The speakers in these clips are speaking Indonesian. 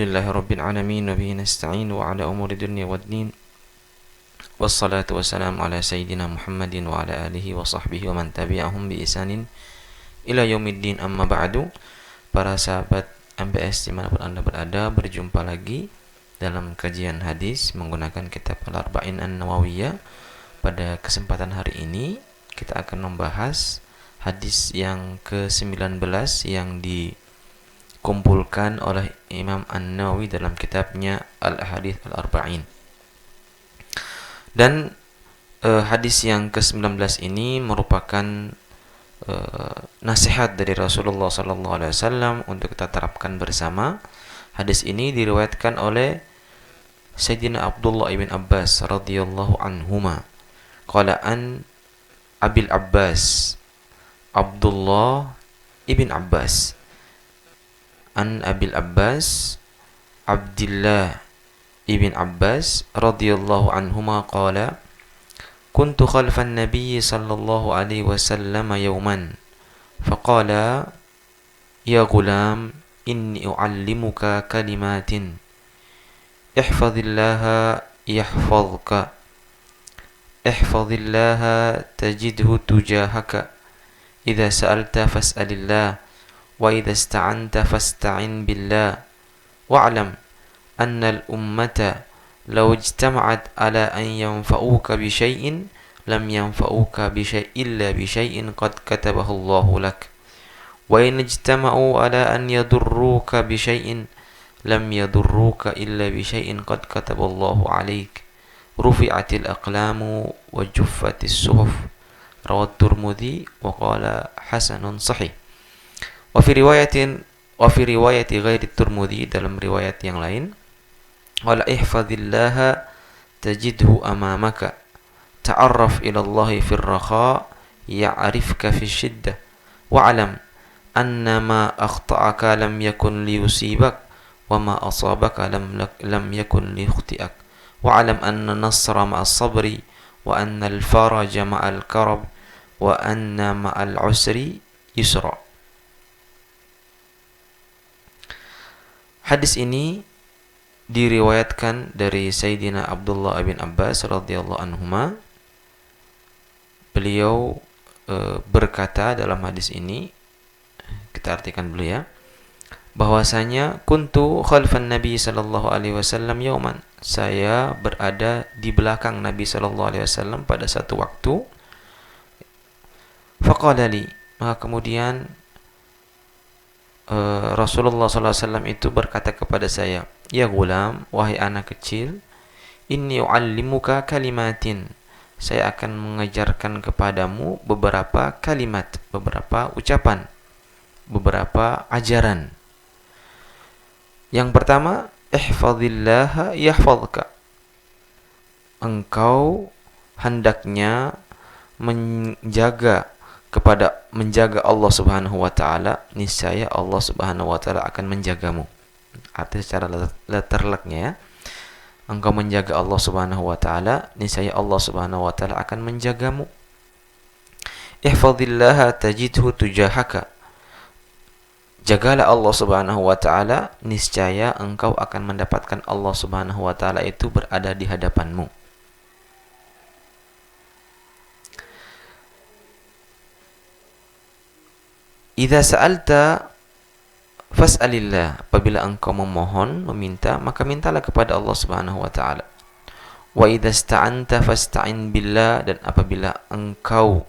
Alhamdulillahirabbil alamin wa bihi nasta'in wa ala umuri dunya waddin. Wassalatu wassalamu ala sayyidina Muhammadin wa ala alihi wa sahbihi wa man tabi'ahum bi ihsanin ila yaumiddin, amma ba'du. Para sahabat MBS dimanapun Anda berada, berjumpa lagi dalam kajian hadis menggunakan kitab Al-Arba'in An-Nawawiyah. Pada kesempatan hari ini kita akan membahas hadis yang ke-19 yang dikumpulkan oleh Imam An-Nawawi dalam kitabnya Al-Ahadits Al-Arba'in. Dan hadis yang ke-19 ini merupakan nasihat dari Rasulullah SAW untuk kita terapkan bersama. Hadis ini diriwayatkan oleh Sayyidina Abdullah ibn Abbas radhiyallahu anhuma. Qala an Abil Abbas, Abdullah ibn Abbas, an Abil Abbas Abdullah ibn Abbas radhiyallahu anhuma qala kuntu khalfan nabiy sallallahu alaihi wasallam yawman faqala ya gulam inni uallimuka kalimatin ihfazillaha yahfazka ihfazillaha tajidhu tujahaka idza sa'alta fas'alillah wa idza ista'anta fasta'in billah wa'lam anna al-ummata law ijtama'at ala an yanfa'uka bi syai'in lam yanfa'uka bi syai'in illa bi syai'in qad katabahu Allahu lak wa in ijtama'u ala an yadurruka bi syai'in lam yadurruka illa bi syai'in qad katabahu Allahu 'alaik rufi'atil aqlamu wa juffatis suhuf. Rawahu Tirmidzi wa qala hasanun sahih. Wa fi riwayati ghairi Tirmidzi, dalam riwayat yang lain, wala ihfazillaha tajidhu amamaka ta'arraf ila Allah fir raha ya'rifka fi shiddah wa'lam anna ma akhta'aka lam yakun liyusibak wa ma asabaka lam yakun liyukhti'ak wa'lam anna nasra ma'as sabri wa anna al-faraja ma'al karab wa anna ma'al usri yusra. Hadis ini diriwayatkan dari Sayyidina Abdullah bin Abbas radhiyallahu anhuma. Beliau berkata dalam hadis ini, kita artikan dulu ya, bahwasanya kuntu khalfan Nabi sallallahu alaihi wasallam yauman, saya berada di belakang Nabi sallallahu alaihi wasallam pada satu waktu. Faqala li, maka kemudian Rasulullah SAW itu berkata kepada saya, ya gulam, wahai anak kecil, inni u'allimuka kalimatin, saya akan mengajarkan kepadamu beberapa kalimat, beberapa ucapan, beberapa ajaran. Yang pertama, ihfazillaha yahfazka, engkau hendaknya menjaga Allah Subhanahu wa taala, niscaya Allah Subhanahu wa taala akan menjagamu. Artinya secara letterleknya ya, engkau menjaga Allah Subhanahu wa taala, niscaya Allah Subhanahu wa taala akan menjagamu. Ihfazillaha tajidhu tujahaka, jagalah Allah Subhanahu wa taala, niscaya engkau akan mendapatkan Allah Subhanahu wa taala itu berada di hadapanmu. Idza sa'alta fas'alillah, apabila engkau memohon, meminta, maka mintalah kepada Allah Subhanahu wa taala. Wa idza ista'anta fasta'in billah, dan apabila engkau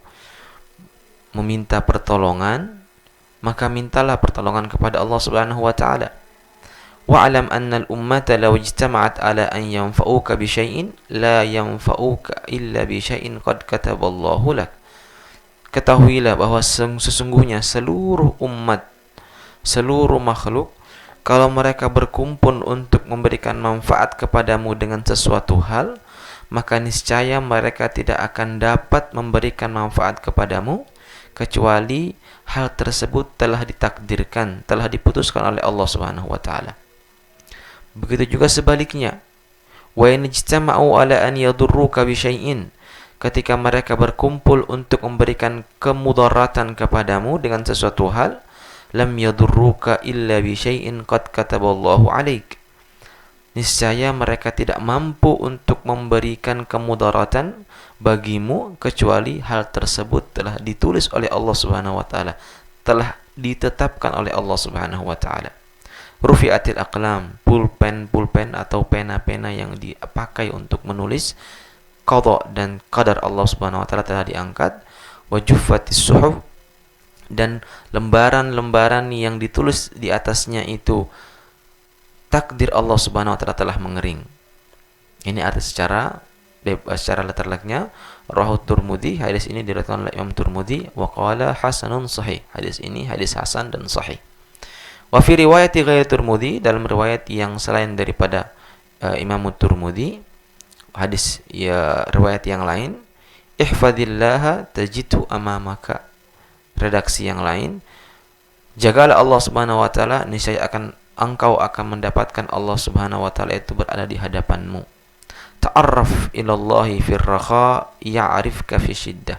meminta pertolongan, maka mintalah pertolongan kepada Allah Subhanahu wa taala. Wa'lam anna al-ummata law ijtama'at ala an yanfa'uka bi syai'in la yanfa'uka illa bi syai'in qad kataballahu lak. Ketahuilah bahwa sesungguhnya seluruh umat, seluruh makhluk, kalau mereka berkumpul untuk memberikan manfaat kepadamu dengan sesuatu hal, maka niscaya mereka tidak akan dapat memberikan manfaat kepadamu kecuali hal tersebut telah ditakdirkan, telah diputuskan oleh Allah Subhanahu wa taala. Begitu juga sebaliknya, wa in ijtama'u ala an yadurruka bi syai'in, ketika mereka berkumpul untuk memberikan kemudaratan kepadamu dengan sesuatu hal, lam yadurruka illa bi syai'in qad kataballahu 'alaik, niscaya mereka tidak mampu untuk memberikan kemudaratan bagimu kecuali hal tersebut telah ditulis oleh Allah Subhanahu wa taala, telah ditetapkan oleh Allah Subhanahu wa taala. Rufi'atil aqlam, pulpen atau pena-pena yang dipakai untuk menulis, qada dan qadar Allah Subhanahu wa taala telah diangkat. Wa juffatis suhuf, dan lembaran-lembaran yang ditulis di atasnya itu takdir Allah Subhanahu wa taala telah mengering. Ini arti secara letter-leknya. Rawahu Tirmidzi, hadis ini diriwayatkan oleh Imam Tirmidzi, wa qala hasanun sahih. Hadis ini hadis hasan dan sahih. Wa fi riwayati ghairi Tirmidzi, dalam riwayat yang selain daripada Imam Tirmidzi, hadis riwayat yang lain, ihfadillaha tajidu amamaka. Redaksi yang lain, jagalah Allah Subhanahu wa taala, niscaya engkau akan mendapatkan Allah Subhanahu wa taala itu berada di hadapanmu. Ta'arraf ilallahi fir rakha ya'rifka fi syiddah.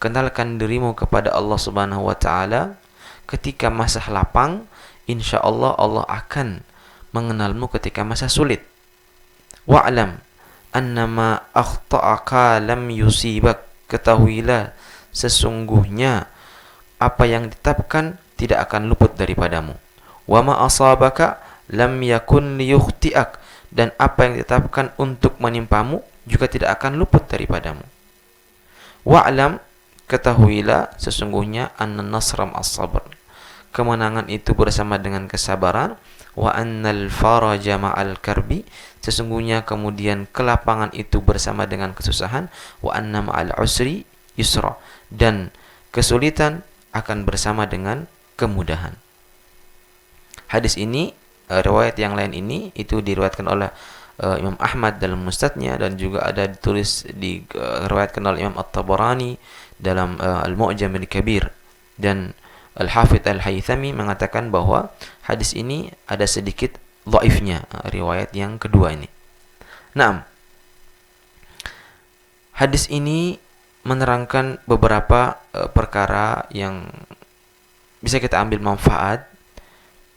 Kenalkan dirimu kepada Allah Subhanahu wa taala ketika masa lapang, insyaallah Allah akan mengenalmu ketika masa sulit. Wa'lam annama akhta'aka lam yusibak. Ketahuilah sesungguhnya apa yang ditetapkan tidak akan luput daripadamu. Wa ma asabaka lam yakun liyukhti'ak, dan apa yang ditetapkan untuk menimpamu juga tidak akan luput daripadamu. Wa'lam, ketahuilah sesungguhnya anna nasram as-sabr, kemenangan itu bersama dengan kesabaran. Wa annal faraja ma'al karbi, sesungguhnya kemudian kelapangan itu bersama dengan kesusahan. Wa anna ma'al usri yusra, dan kesulitan akan bersama dengan kemudahan. Hadis ini, riwayat yang lain ini itu diriwayatkan oleh Imam Ahmad dalam Musnadnya, dan juga ada diriwayatkan oleh Imam At-Tabarani dalam Al-Mu'jam Al-Kabir, dan Al-Hafidz Al-Haythami mengatakan bahwa hadis ini ada sedikit dhaifnya, riwayat yang kedua ini. Naam. Hadis ini menerangkan beberapa perkara yang bisa kita ambil manfaat,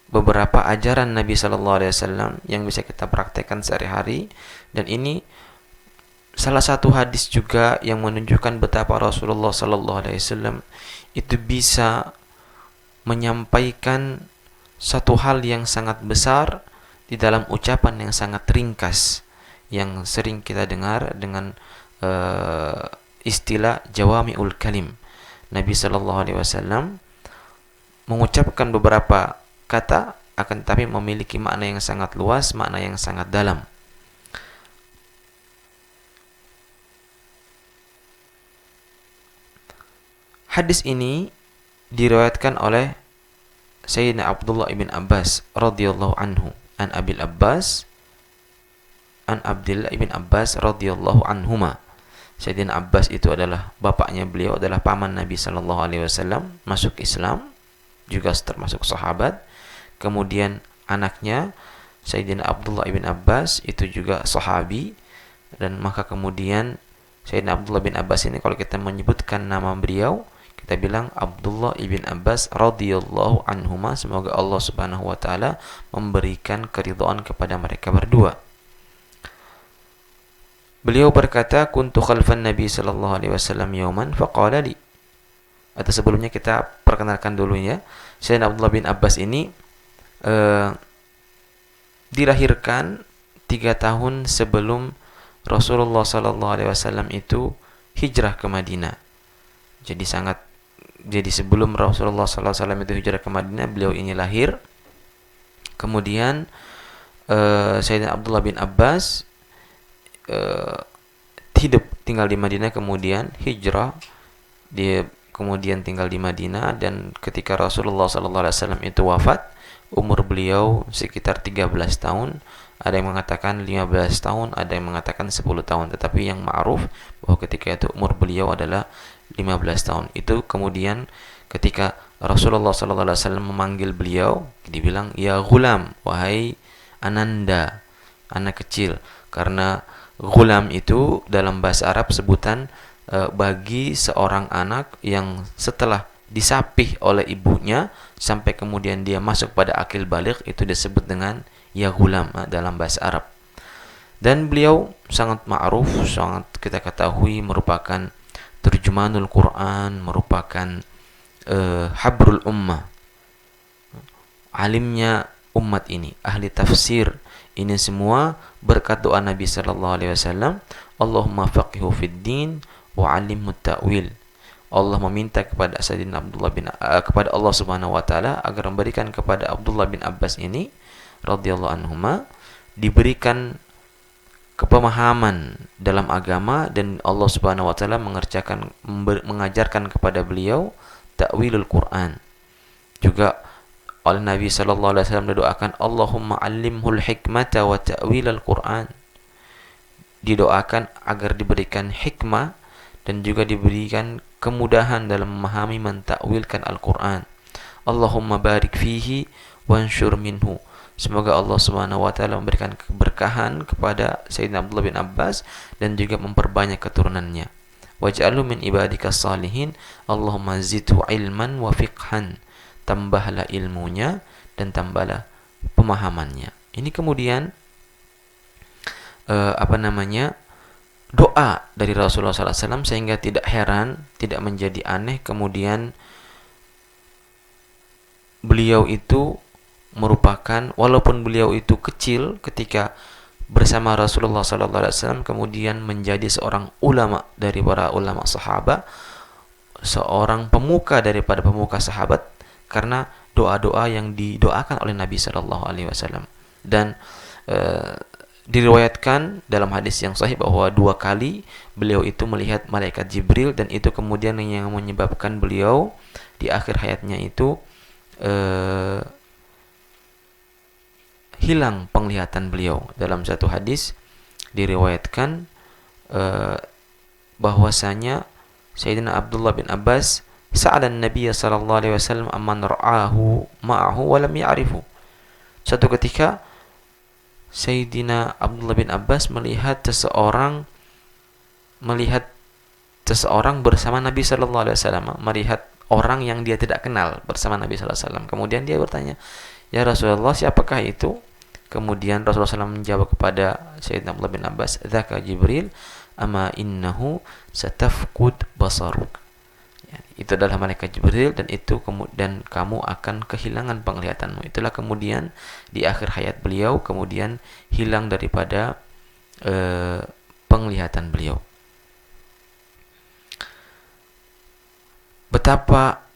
beberapa ajaran Nabi Sallallahu Alaihi Wasallam yang bisa kita praktekkan sehari-hari, dan ini salah satu hadis juga yang menunjukkan betapa Rasulullah Sallallahu Alaihi Wasallam itu bisa menyampaikan satu hal yang sangat besar di dalam ucapan yang sangat ringkas, yang sering kita dengar dengan istilah jawami'ul kalim. Nabi Sallallahu Alaihi Wasallam mengucapkan beberapa kata akan tapi memiliki makna yang sangat luas, makna yang sangat dalam. Hadis ini diriwayatkan oleh Sayyidina Abdullah ibn Abbas radhiyallahu anhu, an Abil Abbas, an Abdullah ibn Abbas radhiyallahu anhuma. Sayyidina Abbas itu adalah bapaknya beliau, adalah paman Nabi Sallallahu Alaihi Wasallam, masuk Islam, juga termasuk sahabat. Kemudian anaknya Sayyidina Abdullah ibn Abbas itu juga sahabi, dan maka kemudian Sayyidina Abdullah bin Abbas ini kalau kita menyebutkan nama beliau, kita bilang Abdullah ibn Abbas radhiyallahu anhuma, semoga Allah Subhanahu wa taala memberikan keridhaan kepada mereka berdua. Beliau berkata, kuntu khalfan Nabi Sallallahu Alaihi Wasallam yauman faqala li. Atau sebelumnya kita perkenalkan dulu ya, Sayyidina Abdullah bin Abbas ini dilahirkan 3 tahun sebelum Rasulullah Sallallahu Alaihi Wasallam itu hijrah ke Madinah. Jadi sebelum Rasulullah Sallallahu Alaihi Wasallam itu hijrah ke Madinah, beliau ini lahir. Kemudian Sayyidina Abdullah bin Abbas tinggal di Madinah, kemudian hijrah, dia kemudian tinggal di Madinah, dan ketika Rasulullah Sallallahu Alaihi Wasallam itu wafat, umur beliau sekitar 13 tahun. Ada yang mengatakan 15 tahun, ada yang mengatakan 10 tahun. Tetapi yang ma'ruf bahwa ketika itu umur beliau adalah 15 tahun. Itu kemudian ketika Rasulullah Sallallahu Alaihi Wasallam memanggil beliau, dibilang ya ghulam, wahai ananda, anak kecil. Karena ghulam itu dalam bahasa Arab sebutan bagi seorang anak yang setelah disapih oleh ibunya sampai kemudian dia masuk pada akil baligh, itu disebut dengan ya ghulam dalam bahasa Arab. Dan beliau sangat ma'ruf, sangat kita ketahui merupakan terjemahanul Quran, merupakan habrul ummah, alimnya umat ini, ahli tafsir. Ini semua berkat doa Nabi sallallahu alaihi wasallam, Allahumma faqihu fid din wa 'allimhu ta'wil. Allah meminta kepada Sayyidina Abdullah bin kepada Allah Subhanahu wa taala agar memberikan kepada Abdullah bin Abbas ini radhiyallahu anhuma diberikan kepemahaman dalam agama, dan Allah Subhanahu wa taala mengajarkan kepada beliau ta'wilul Quran. Juga oleh Nabi sallallahu alaihi wasallam didoakan Allahumma 'allimhul hikmata wa ta'wilal Quran. Didoakan agar diberikan hikmah dan juga diberikan kemudahan dalam memahami mentakwilkan Al-Quran. Allahumma barik fihi wansyur minhu. Semoga Allah Subhanahu wa taala memberikan keberkahan kepada Sayyidina Abdullah bin Abbas dan juga memperbanyak keturunannya. Waj'alhu min ibadikas salihin. Allahumma zidhu ilman wa fiqhan. Tambahlah ilmunya dan tambahlah pemahamannya. Ini kemudian doa dari Rasulullah SAW, sehingga tidak heran, tidak menjadi aneh kemudian beliau itu merupakan, walaupun beliau itu kecil ketika bersama Rasulullah SAW, kemudian menjadi seorang ulama dari para ulama sahabat, seorang pemuka daripada pemuka sahabat, karena doa-doa yang didoakan oleh Nabi SAW. Dan diriwayatkan dalam hadis yang sahih bahwa 2 kali beliau itu melihat malaikat Jibril, dan itu kemudian yang menyebabkan beliau di akhir hayatnya itu hilang penglihatan beliau. Dalam satu hadis diriwayatkan bahwasanya Sayyidina Abdullah bin Abbas sa'alan Nabi sallallahu alaihi wasallam amman ra'ahu ma'ahu wa lam ya'rifu. Suatu ketika Sayyidina Abdullah bin Abbas melihat seseorang bersama Nabi sallallahu alaihi wasallam, melihat orang yang dia tidak kenal bersama Nabi sallallahu alaihi wasallam. Kemudian dia bertanya, "Ya Rasulullah, siapakah itu?" Kemudian Rasulullah SAW menjawab kepada Sayyidina Abdullah bin Abbas, "Dzaka Jibril, ama innahu satafqud basaruk." Ya, itu adalah malaikat Jibril, dan kamu akan kehilangan penglihatanmu. Itulah kemudian di akhir hayat beliau kemudian hilang daripada penglihatan beliau. Betapa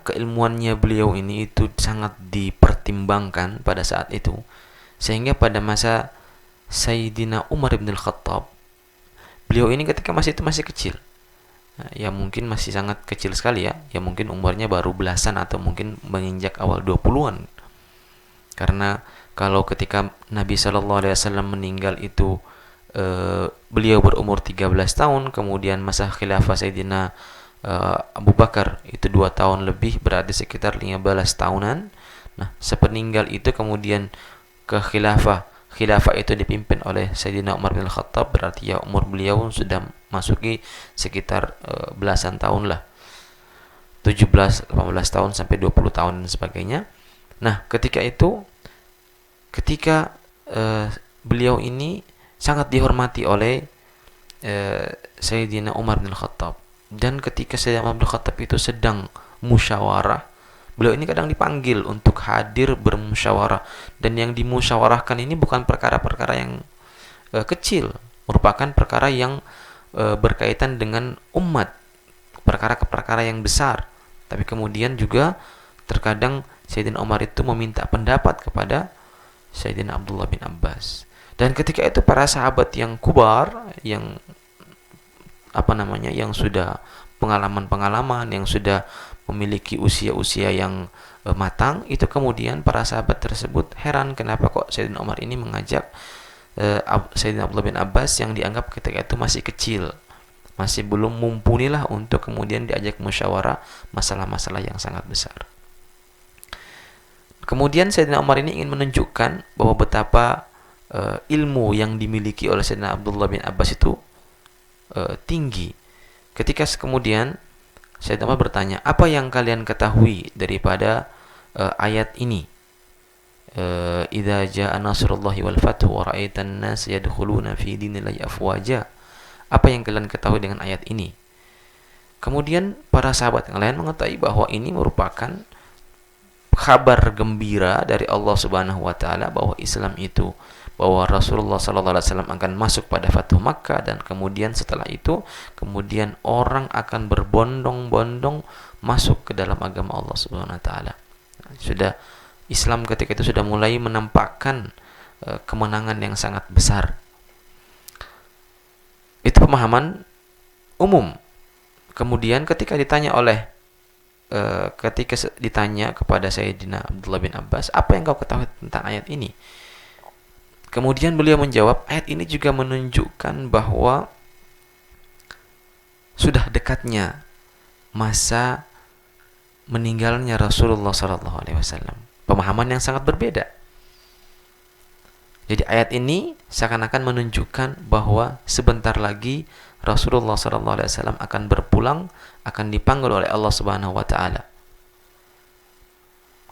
keilmuannya beliau ini itu sangat dipertimbangkan pada saat itu, sehingga pada masa Sayyidina Umar bin Al-Khattab, beliau ini ketika masih kecil, ya mungkin masih sangat kecil sekali ya mungkin umurnya baru belasan atau mungkin menginjak awal 20-an. Karena kalau ketika Nabi sallallahu alaihi wasallam meninggal itu beliau berumur 13 tahun, kemudian masa khilafah Sayyidina Abu Bakar itu 2 tahun lebih, berarti sekitar 15 tahunan. Nah, sepeninggal itu kemudian ke khilafah itu dipimpin oleh Sayyidina Umar bin Khattab, berarti ya umur beliau sudah masuki sekitar belasan tahun lah, 17, 18 tahun sampai 20 tahun dan sebagainya. Nah, ketika beliau ini sangat dihormati oleh Sayyidina Umar bin Khattab. Dan ketika Sayyidina Umar bin Khattab itu sedang musyawarah, beliau ini kadang dipanggil untuk hadir bermusyawarah, dan yang dimusyawarahkan ini bukan perkara-perkara yang kecil, merupakan perkara yang berkaitan dengan umat, perkara-perkara yang besar. Tapi kemudian juga terkadang Sayyidina Umar itu meminta pendapat kepada Sayyidina Abdullah bin Abbas. Dan ketika itu para sahabat yang kubar, yang sudah pengalaman-pengalaman, yang sudah memiliki usia-usia yang matang, itu kemudian para sahabat tersebut heran kenapa kok Sayyidina Umar ini mengajak Sayyidina Abdullah bin Abbas yang dianggap ketika itu masih kecil, masih belum mumpuni lah untuk kemudian diajak musyawarah masalah-masalah yang sangat besar. Kemudian Sayyidina Umar ini ingin menunjukkan bahwa betapa ilmu yang dimiliki oleh Sayyidina Abdullah bin Abbas itu tinggi. Ketika kemudian Sayyidina Umar bertanya, apa yang kalian ketahui daripada ayat ini? Idza jaa nasrullahi wal fathu wa ra'aitan nas yadkhuluna fi dinillahi afwaja. Apa yang kalian ketahui dengan ayat ini? Kemudian para sahabat yang lain mengetahui bahwa ini merupakan kabar gembira dari Allah Subhanahu wa taala bahwa Islam itu, bahwa Rasulullah sallallahu alaihi wasallam akan masuk pada Fathu Makkah, dan kemudian setelah itu kemudian orang akan berbondong-bondong masuk ke dalam agama Allah Subhanahu wa taala. Sudah Islam ketika itu sudah mulai menampakkan kemenangan yang sangat besar. Itu pemahaman umum. Kemudian ketika ditanya kepada Sayyidina Abdullah bin Abbas, apa yang kau ketahui tentang ayat ini? Kemudian beliau menjawab, ayat ini juga menunjukkan bahwa sudah dekatnya masa meninggalnya Rasulullah SAW. Pemahaman yang sangat berbeda. Jadi ayat ini seakan-akan menunjukkan bahwa sebentar lagi Rasulullah SAW akan berpulang, akan dipanggil oleh Allah Subhanahu wa taala.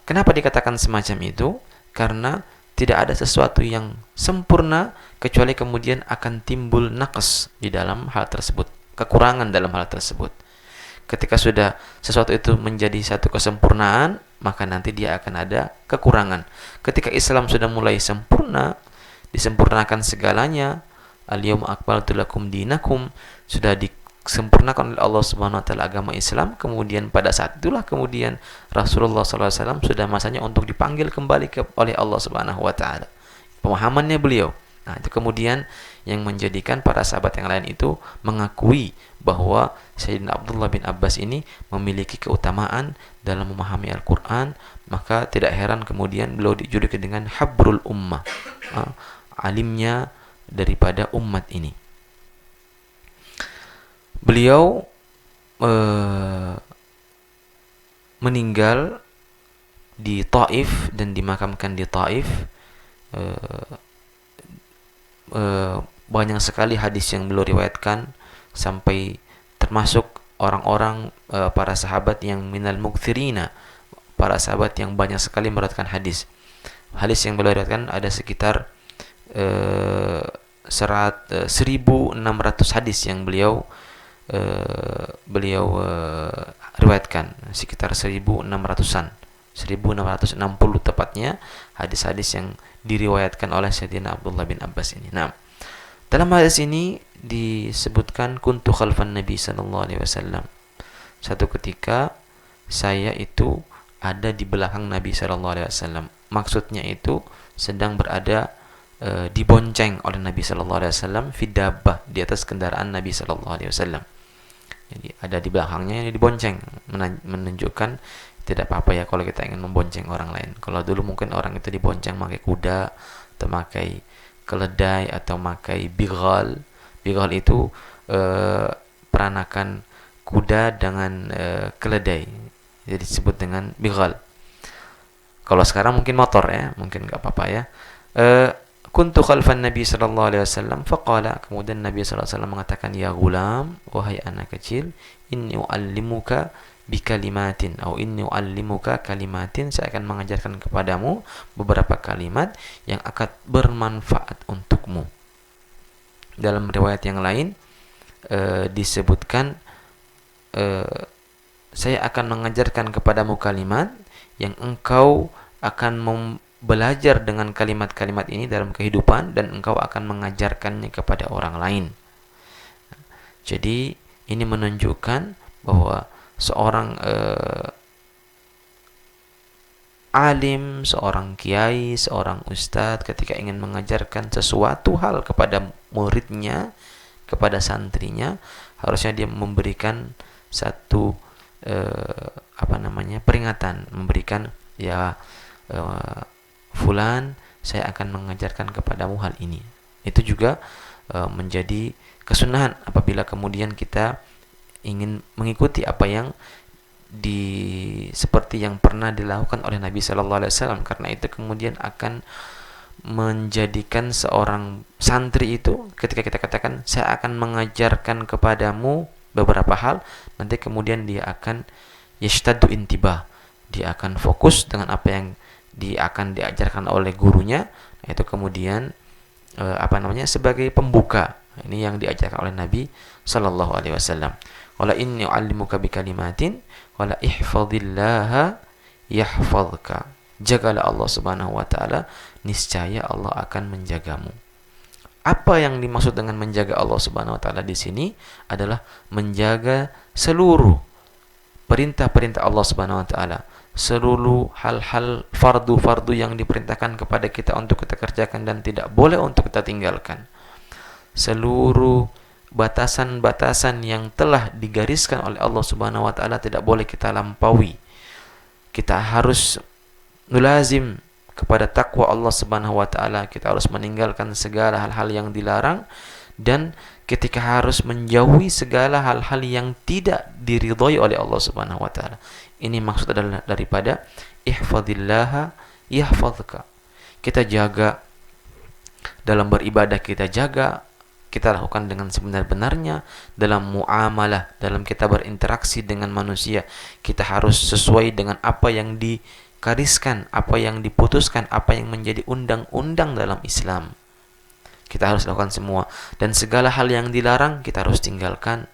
Kenapa dikatakan semacam itu? Karena tidak ada sesuatu yang sempurna kecuali kemudian akan timbul naqs di dalam hal tersebut, kekurangan dalam hal tersebut. Ketika sudah sesuatu itu menjadi satu kesempurnaan, maka nanti dia akan ada kekurangan. Ketika Islam sudah mulai sempurna, disempurnakan segalanya, al-yawma akmaltu lakum dinakum, sudah disempurnakan oleh Allah Subhanahu wa taala agama Islam, kemudian pada saat itulah kemudian Rasulullah SAW sudah masanya untuk dipanggil kembali oleh Allah Subhanahu wa taala. Pemahamannya beliau. Nah, itu kemudian yang menjadikan para sahabat yang lain itu mengakui bahwa Sayyidina Abdullah bin Abbas ini memiliki keutamaan dalam memahami Al-Quran. Maka tidak heran kemudian beliau dijuluki dengan Habrul Ummah, alimnya daripada umat ini. Beliau meninggal di Taif dan dimakamkan di Taif. Banyak sekali hadis yang beliau riwayatkan, sampai termasuk orang-orang para sahabat yang minal mukthirina, para sahabat yang banyak sekali meriwayatkan hadis. Hadis yang beliau riwayatkan ada sekitar 1.600 hadis yang beliau riwayatkan, sekitar 1.600-an, 1.660 tepatnya hadis-hadis yang diriwayatkan oleh Sayyidina Abdullah bin Abbas ini. Nah, dalam hadis ini disebutkan kuntu khalfan Nabi sallallahu alaihi wasallam. Satu ketika saya itu ada di belakang Nabi sallallahu alaihi wasallam. Maksudnya itu sedang berada dibonceng oleh Nabi sallallahu alaihi wasallam fi dabbah, di atas kendaraan Nabi sallallahu alaihi wasallam. Jadi ada di belakangnya, dibonceng, menunjukkan tidak apa-apa ya kalau kita ingin membonceng orang lain. Kalau dulu mungkin orang itu dibonceng pakai kuda atau pakai keledai atau pakai bighal. Bighal itu peranakan kuda dengan keledai, jadi disebut dengan bighal. Kalau sekarang mungkin motor ya, mungkin nggak apa-apa ya. Kuntu khalfan Nabi sallallahu alaihi wasallam faqala, kemudian Nabi sallallahu alaihi wasallam mengatakan, ya gulam, wahai anak kecil, inni uallimuka bikalimatin atau inni uallimuka kalimatin, saya akan mengajarkan kepadamu beberapa kalimat yang akan bermanfaat untukmu. Dalam riwayat yang lain disebutkan, saya akan mengajarkan kepadamu kalimat yang engkau akan belajar dengan kalimat-kalimat ini dalam kehidupan, dan engkau akan mengajarkannya kepada orang lain. Jadi ini menunjukkan bahwa seorang alim, seorang kiai, seorang ustadz ketika ingin mengajarkan sesuatu hal kepada muridnya, kepada santrinya, harusnya dia memberikan satu peringatan, memberikan fulan, saya akan mengajarkan kepadamu hal ini. Itu juga menjadi kesunahan apabila kemudian kita ingin mengikuti apa yang seperti yang pernah dilakukan oleh Nabi Sallallahu Alaihi Wasallam. Karena itu kemudian akan menjadikan seorang santri itu, ketika kita katakan saya akan mengajarkan kepadamu beberapa hal, nanti kemudian dia akan yashtaddu intibah, dia akan fokus dengan apa yang akan diajarkan oleh gurunya, yaitu kemudian sebagai pembuka. Ini yang diajarkan oleh Nabi sallallahu alaihi wasallam. Wala inni u'allimuka bikalimatin wala ihfazillaha yahfazka. Jagalah Allah Subhanahu wa taala, niscaya Allah akan menjagamu. Apa yang dimaksud dengan menjaga Allah Subhanahu wa taala di sini adalah menjaga seluruh perintah-perintah Allah Subhanahu wa taala, seluruh hal-hal fardu-fardu yang diperintahkan kepada kita untuk kita kerjakan dan tidak boleh untuk kita tinggalkan. Seluruh batasan-batasan yang telah digariskan oleh Allah Subhanahu wa taala tidak boleh kita lampaui. Kita harus nulazim kepada takwa Allah Subhanahu wa taala, kita harus meninggalkan segala hal-hal yang dilarang, dan ketika harus menjauhi segala hal-hal yang tidak diridhoi oleh Allah Subhanahu wa taala. Ini maksud adalah daripada ihfazillaha yahfazka. Kita jaga dalam beribadah, kita jaga, kita lakukan dengan sebenar-benarnya. Dalam muamalah, dalam kita berinteraksi dengan manusia, kita harus sesuai dengan apa yang dikariskan, apa yang diputuskan, apa yang menjadi undang-undang dalam Islam. Kita harus lakukan semua, dan segala hal yang dilarang kita harus tinggalkan.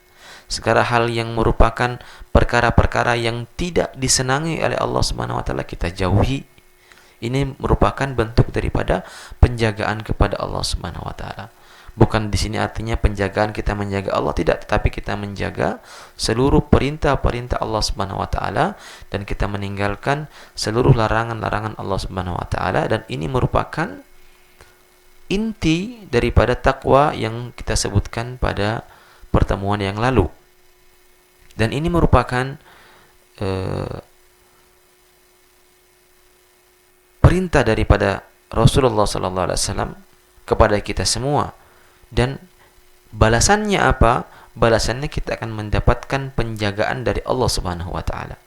Segala hal yang merupakan perkara-perkara yang tidak disenangi oleh Allah Subhanahu wa taala kita jauhi. Ini merupakan bentuk daripada penjagaan kepada Allah Subhanahu wa taala. Bukan di sini artinya penjagaan kita menjaga Allah, tidak, tetapi kita menjaga seluruh perintah-perintah Allah Subhanahu wa taala dan kita meninggalkan seluruh larangan-larangan Allah Subhanahu wa taala, dan ini merupakan inti daripada takwa yang kita sebutkan pada pertemuan yang lalu. Dan ini merupakan perintah daripada Rasulullah sallallahu alaihi wasallam kepada kita semua. Dan balasannya apa? Balasannya kita akan mendapatkan penjagaan dari Allah Subhanahu wa taala.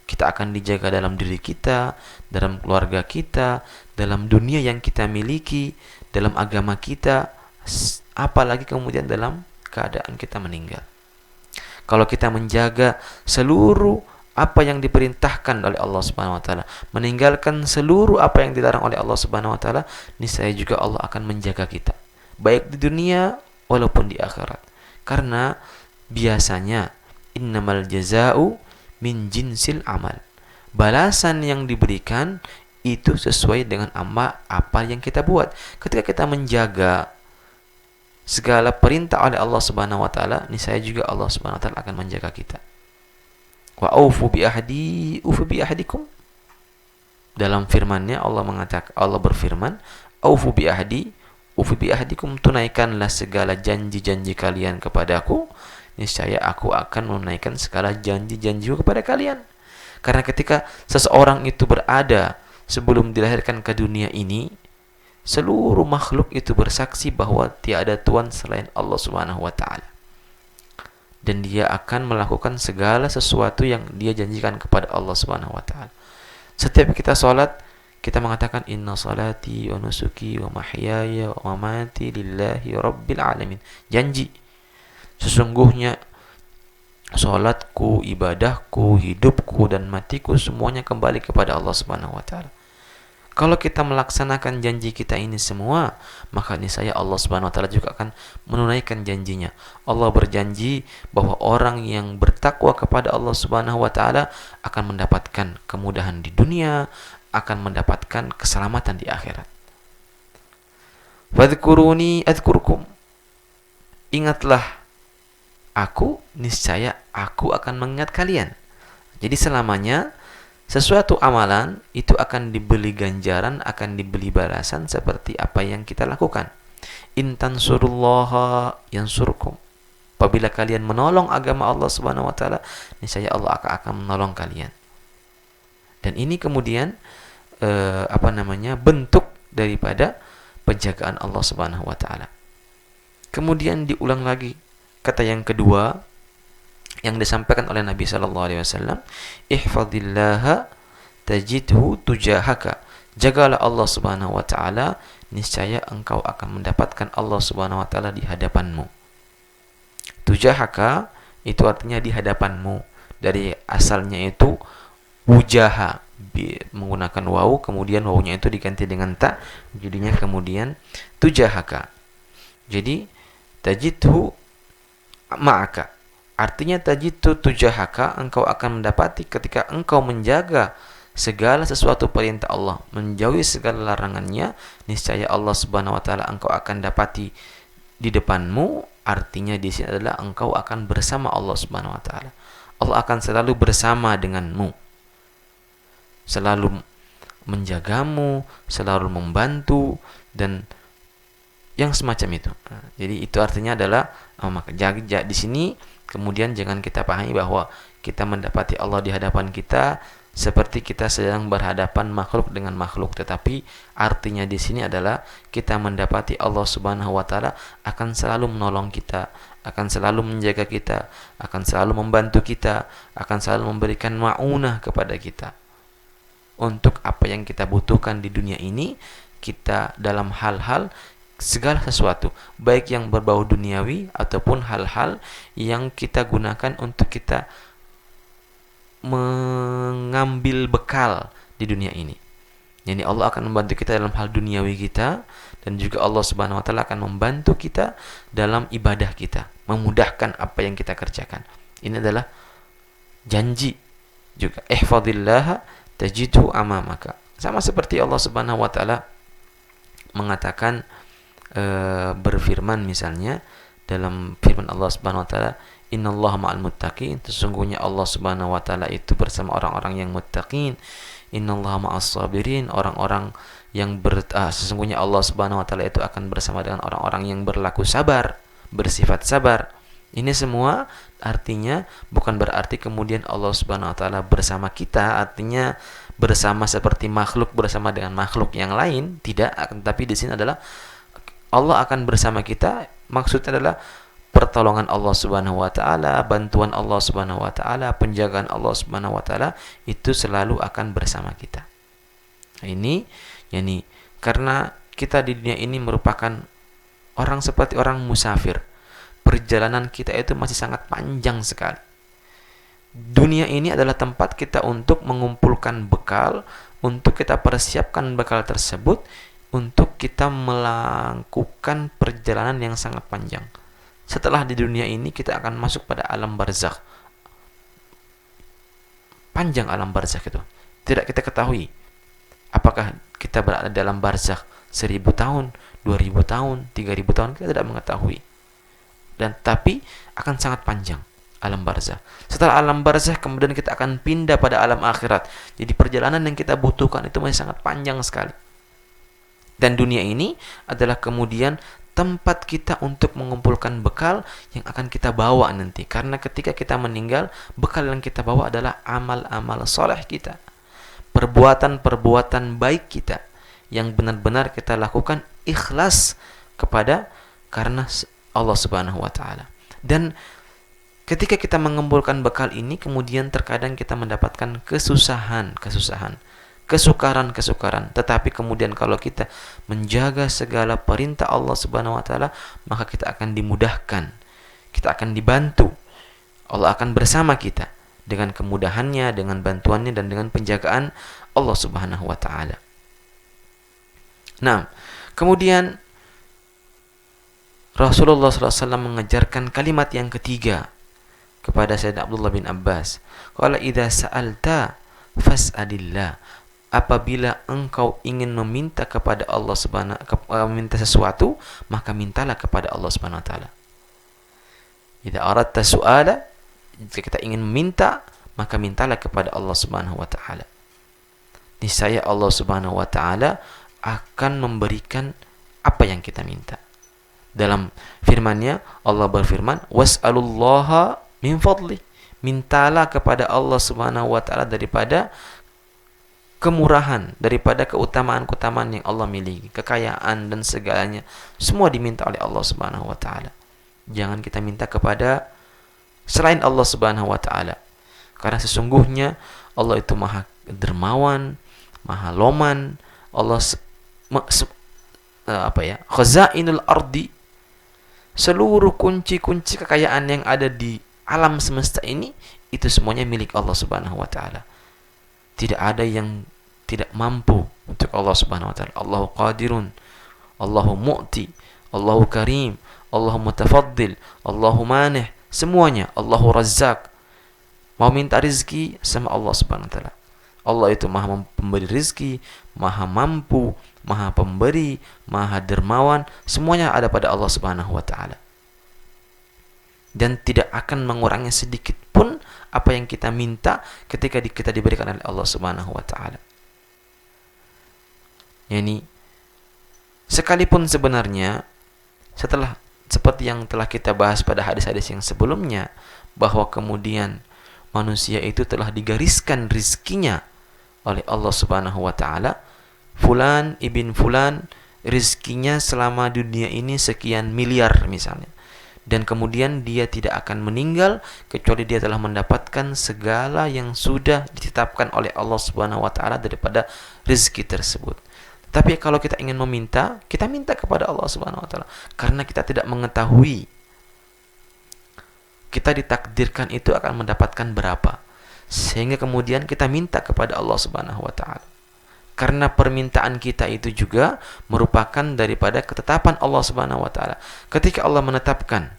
Kita akan dijaga dalam diri kita, dalam keluarga kita, dalam dunia yang kita miliki, dalam agama kita, apalagi kemudian dalam keadaan kita meninggal. Kalau kita menjaga seluruh apa yang diperintahkan oleh Allah Subhanahu wa taala, meninggalkan seluruh apa yang dilarang oleh Allah Subhanahu wa taala, niscaya juga Allah akan menjaga kita, baik di dunia walaupun di akhirat. Karena biasanya innamal jaza'u min jinsil amal. Balasan yang diberikan itu sesuai dengan apa yang kita buat. Ketika kita menjaga segala perintah oleh Allah Subhanahu wa taala, niscaya juga Allah Subhanahu wa taala akan menjaga kita. Wa aufu bi ahdi ufu bi ahdikum. Dalam firman-Nya Allah berfirman, aufu bi ahdi ufu bi ahdikum, tunaikanlah segala janji-janji kalian kepadaku, niscaya aku akan menunaikan segala janji-janjiku kepada kalian. Karena ketika seseorang itu berada sebelum dilahirkan ke dunia ini, seluruh makhluk itu bersaksi bahwa tiada Tuhan selain Allah Subhanahu wa taala. Dan dia akan melakukan segala sesuatu yang dia janjikan kepada Allah Subhanahu wa taala. Setiap kita salat, kita mengatakan inna salati wa nusuki wa mahyaya wa mamati lillahi rabbil alamin. Janji. Sesungguhnya salatku, ibadahku, hidupku dan matiku semuanya kembali kepada Allah Subhanahu wa taala. Kalau kita melaksanakan janji kita ini semua, maka niscaya Allah Subhanahu wa taala juga akan menunaikan janjinya. Allah berjanji bahwa orang yang bertakwa kepada Allah Subhanahu wa taala akan mendapatkan kemudahan di dunia, akan mendapatkan keselamatan di akhirat. Fadhkuruni adzkurkum. Ingatlah aku, niscaya aku akan mengingat kalian. Jadi selamanya sesuatu amalan itu akan diberi ganjaran, akan diberi balasan seperti apa yang kita lakukan. In tansurullaha yansurkum. Apabila kalian menolong agama Allah Subhanahu wa taala, niscaya Allah akan menolong kalian. Dan ini kemudian bentuk daripada penjagaan Allah Subhanahu wa taala. Kemudian diulang lagi kata yang kedua yang disampaikan oleh Nabi sallallahu alaihi wasallam, ihfazillaha tajidhu tujahaka. Jagalah Allah Subhanahu wa taala, niscaya engkau akan mendapatkan Allah Subhanahu wa taala di hadapanmu. Tujahaka itu artinya di hadapanmu. Dari asalnya itu wujaha, menggunakan wawu, kemudian wawunya itu diganti dengan ta, jadinya kemudian tujahaka. Jadi tajidhu ma'aka, artinya tajidhu tujahaka, engkau akan mendapati ketika engkau menjaga segala sesuatu perintah Allah, menjauhi segala larangannya, niscaya Allah Subhanahu wa taala engkau akan dapati di depanmu. Artinya di sini adalah engkau akan bersama Allah Subhanahu wa taala. Allah akan selalu bersama denganmu, selalu menjagamu, selalu membantu, dan yang semacam itu. Nah, jadi itu artinya adalah maka di sini kemudian jangan kita pahami bahwa kita mendapati Allah di hadapan kita seperti kita sedang berhadapan makhluk dengan makhluk, tetapi artinya di sini adalah kita mendapati Allah Subhanahu wa taala akan selalu menolong kita, akan selalu menjaga kita, akan selalu membantu kita, akan selalu memberikan ma'unah kepada kita untuk apa yang kita butuhkan di dunia ini, kita dalam hal-hal segala sesuatu, baik yang berbau duniawi ataupun hal-hal yang kita gunakan untuk kita mengambil bekal di dunia ini. Jadi Allah akan membantu kita dalam hal duniawi kita, dan juga Allah Subhanahu wa taala akan membantu kita dalam ibadah kita, memudahkan apa yang kita kerjakan. Ini adalah janji juga. Ihfadillah tajidhu amamaka. Sama seperti Allah Subhanahu wa taala mengatakan, berfirman misalnya dalam firman Allah Subhanahu wa taala, innallaha ma'al muttaqin, sesungguhnya Allah Subhanahu wa taala itu bersama orang-orang yang muttaqin. Innallaha ma'as sabirin, orang-orang yang sesungguhnya Allah Subhanahu wa taala itu akan bersama dengan orang-orang yang berlaku sabar, bersifat sabar. Ini semua artinya bukan berarti kemudian Allah Subhanahu wa taala bersama kita, artinya bersama seperti makhluk bersama dengan makhluk yang lain, tidak. Tapi di sini adalah Allah akan bersama kita, maksudnya adalah pertolongan Allah Subhanahu wa taala, bantuan Allah Subhanahu wa taala, penjagaan Allah Subhanahu wa taala itu selalu akan bersama kita. Ini yani karena kita di dunia ini merupakan orang seperti orang musafir. Perjalanan kita itu masih sangat panjang sekali. Dunia ini adalah tempat kita untuk mengumpulkan bekal, untuk kita persiapkan bekal tersebut, untuk kita melakukan perjalanan yang sangat panjang. Setelah di dunia ini kita akan masuk pada alam barzakh. Panjang alam barzakh itu. Tidak kita ketahui apakah kita berada dalam barzakh 1000 tahun, 2000 tahun, 3000 tahun, kita tidak mengetahui. Dan tapi akan sangat panjang alam barzakh. Setelah alam barzakh kemudian kita akan pindah pada alam akhirat. Jadi perjalanan yang kita butuhkan itu masih sangat panjang sekali. Dan dunia ini adalah kemudian tempat kita untuk mengumpulkan bekal yang akan kita bawa nanti. Karena ketika kita meninggal, bekal yang kita bawa adalah amal-amal soleh kita, perbuatan-perbuatan baik kita yang benar-benar kita lakukan ikhlas kepada karena Allah Subhanahu wa taala. Dan ketika kita mengumpulkan bekal ini, kemudian terkadang kita mendapatkan kesusahan. Kesukaran. Tetapi kemudian kalau kita menjaga segala perintah Allah Subhanahu wa taala, maka kita akan dimudahkan. Kita akan dibantu. Allah akan bersama kita dengan kemudahannya, dengan bantuannya, dan dengan penjagaan Allah Subhanahu wa taala. Nah, kemudian Rasulullah SAW mengajarkan kalimat yang ketiga kepada Sayyidina Abdullah bin Abbas. Qala idza sa'alta fas'alillah. Apabila engkau ingin meminta kepada Allah meminta sesuatu, maka mintalah kepada Allah Subhanahu wa taala. Idza aradta su'ala, jika kita ingin meminta, maka mintalah kepada Allah Subhanahu wa taala. Niscaya Allah Subhanahu wa taala akan memberikan apa yang kita minta. Dalam firman-Nya Allah berfirman, was'alullaha min fadli. Mintalah kepada Allah Subhanahu wa taala daripada kemurahan, daripada keutamaan-keutamaan yang Allah miliki, kekayaan dan segalanya, semua diminta oleh Allah Subhanahu wa taala. Jangan kita minta kepada selain Allah Subhanahu wa taala. Karena sesungguhnya Allah itu Maha dermawan, Maha loman. Allah khazainul ardi, seluruh kunci-kunci kekayaan yang ada di alam semesta ini itu semuanya milik Allah Subhanahu wa taala. Tidak ada yang tidak mampu untuk Allah Subhanahu wa taala. Allahu qadirun, Allahu mu'ti, Allahu karim, Allahu mutafaddil, Allahu manih, semuanya. Allahu razzaq. Mau minta rizki sama Allah Subhanahu wa taala. Allah itu maha pemberi rizki, maha mampu, maha pemberi, maha dermawan, semuanya ada pada Allah Subhanahu wa taala. Dan tidak akan mengurangi sedikit pun apa yang kita minta ketika kita diberikan oleh Allah Subhanahu wa taala. Yani sekalipun sebenarnya setelah seperti yang telah kita bahas pada hadis-hadis yang sebelumnya, bahwa kemudian manusia itu telah digariskan rizkinya oleh Allah Subhanahu wa taala. Fulan ibn fulan rizkinya selama dunia ini sekian miliar misalnya, dan kemudian dia tidak akan meninggal kecuali dia telah mendapatkan segala yang sudah ditetapkan oleh Allah Subhanahu wa taala daripada rezeki tersebut. Tapi kalau kita ingin meminta, kita minta kepada Allah Subhanahu wa taala karena kita tidak mengetahui kita ditakdirkan itu akan mendapatkan berapa, sehingga kemudian kita minta kepada Allah Subhanahu wa taala. Karena permintaan kita itu juga merupakan daripada ketetapan Allah Subhanahu wa taala. Ketika Allah menetapkan